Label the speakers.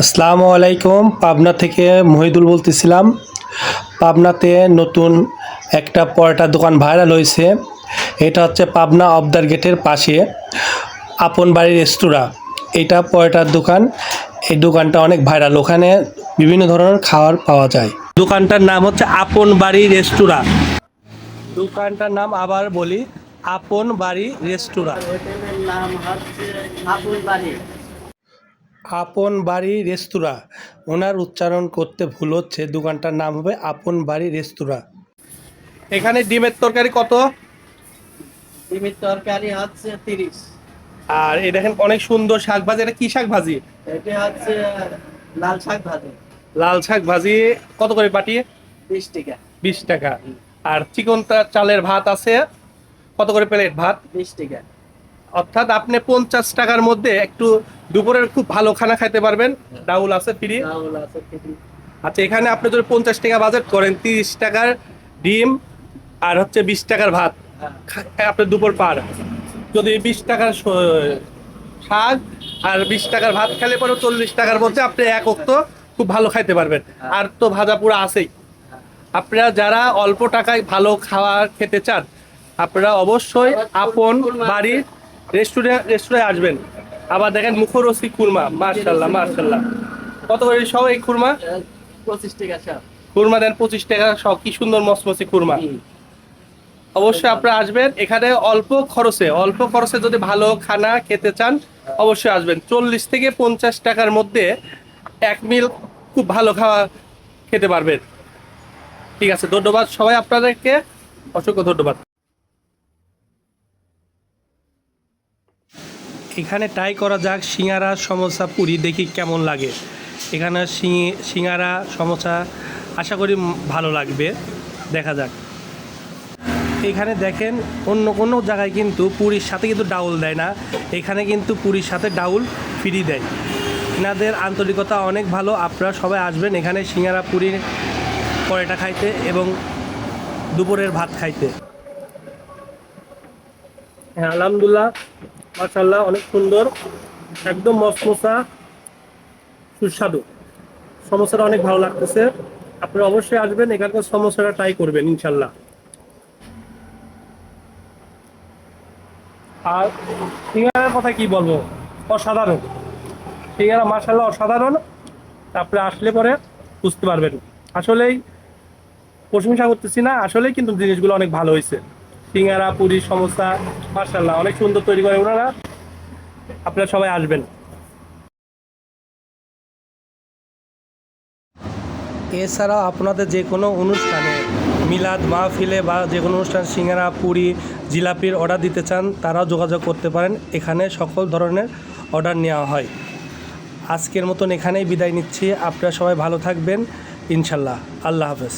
Speaker 1: আসসালামু আলাইকুম। পাবনা থেকে মহিদুল বলতেছিলাম। পাবনাতে নতুন একটা পরোটার দোকান ভাইরাল হয়েছে। এটা হচ্ছে পাবনা অবদার গেটের পাশে আপন বাড়ি রেস্তোরাঁ। এটা পরোটার দোকান। এই দোকানটা অনেক ভাইরাল, ওখানে বিভিন্ন ধরনের খাবার পাওয়া যায়। দোকানটার নাম হচ্ছে আপন বাড়ি রেস্তোরাঁ। দোকানটার নাম আবার বলি, আপন বাড়ি রেস্তোরাঁ।
Speaker 2: হোটেলের নাম হচ্ছে আপন বাড়ি।
Speaker 1: আপন বাড়ি রেস্তোরাঁ, ওনার উচ্চারণ করতে ভুল হচ্ছে, দোকানটার নাম হবে আপন বাড়ি রেস্তোরাঁ। এখানে ডিমের তরকারি কত?
Speaker 2: ডিমের তরকারি হচ্ছে 30।
Speaker 1: আর এই দেখেন অনেক সুন্দর শাক ভাজি। এটা কি শাক ভাজি?
Speaker 2: এটা হচ্ছে লাল শাক ভাজি।
Speaker 1: লাল শাক ভাজি কত করে পাটি?
Speaker 2: 20 টাকা।
Speaker 1: 20 টাকা। আর চিকন চালের ভাত আছে, কত করে প্লেট ভাত?
Speaker 2: 20 টাকা।
Speaker 1: অর্থাৎ আপনি 50 টাকার মধ্যে একটু দুপুরের খুব ভালো খানা খাইতে পারবেন। ডাউল আছে ফ্রি।
Speaker 2: চাউল আছে ফ্রি।
Speaker 1: আচ্ছা, এখানে আপনি যদি 50 টাকা বাজেট করেন, 30 টাকার ডিম আর হচ্ছে 20 টাকার ভাত আপনি দুপুর পার। যদি 20 টাকার শাক আর 20 টাকার ভাত খেলে পরে 40 টাকার মধ্যে আপনি এক ওক্ত খুব ভালো খাইতে পারবেন। আর তো ভাজা পুরো আছেই। আপনারা যারা অল্প টাকায় ভালো খাবার খেতে চান, আপনারা অবশ্যই আপন বাড়ি রেস্টুরেন্টে আসবেন। আবার দেখেন মুখরোচি খুরমা, মাশাআল্লাহ মাশাআল্লাহ। কত করে সব এই খুরমা?
Speaker 2: 25 টাকা সব।
Speaker 1: খুরমা দেন 25 টাকা সব। কি সুন্দর মসমসি খুরমা। অবশ্যই আপনারা আসবেন এখানে। অল্প খরচে যদি ভালো খানা খেতে চান অবশ্যই আসবেন। 40 থেকে 50 টাকার মধ্যে এক মিল খুব ভালো খাওয়া খেতে পারবেন। ঠিক আছে, ধন্যবাদ সবাই, আপনাদেরকে অসংখ্য ধন্যবাদ। এখানে ট্রাই করা যাক সিঙ্গারা, সমোসা, পুরি, দেখি কেমন লাগে। এখানে সিঙ্গারা, সমোসা আশা করি ভালো লাগবে, দেখা যাক। এখানে দেখেন অন্য কোনো জায়গায় কিন্তু পুরীর সাথে কিন্তু ডাউল দেয় না, এখানে কিন্তু পুরীর সাথে ডাউল ফ্রি দেয়। এনাদের আন্তরিকতা অনেক ভালো। আপনারা সবাই আসবেন এখানে সিঙ্গারা, পুরি, পরোটা খাইতে এবং দুপুরের ভাত খাইতে। হ্যাঁ, আলহামদুলিল্লাহ, মাশাআল্লাহ, অনেক সুন্দর, একদম মসমসা, সুস্বাদু। সমোসাটা অনেক ভালো লাগতেছে। আপনারা অবশ্যই আসবেন, এখানকার সমোসাটা ট্রাই করবেন ইনশাল্লাহ। আর সিঙ্গারার কথা কি বলবো, অসাধারণ। সিঙ্গারা মাশাআল্লাহ অসাধারণ। আপনি আসলে পরে বুঝতে পারবেন। আসলেই প্রশংসা করতেছি না, আসলেই কিন্তু জিনিসগুলো অনেক ভালো হয়েছে। সিঙ্গারা, পুরি, সমোসা মাশাআল্লাহ অনেক সুন্দর তৈরি করে ওনারা। আপনারা সবাই আসবেন। এছাড়াও আপনাদের যে কোনো অনুষ্ঠানে, মিলাদ, মাহফিলে বা যে কোনো অনুষ্ঠান সিঙ্গারা, পুরি, জিলাপির অর্ডার দিতে চান, তারাও যোগাযোগ করতে পারেন। এখানে সকল ধরনের অর্ডার নেওয়া হয়। আজকের মতন এখানেই বিদায় নিচ্ছি। আপনারা সবাই ভালো থাকবেন ইনশাল্লাহ। আল্লাহ হাফেজ।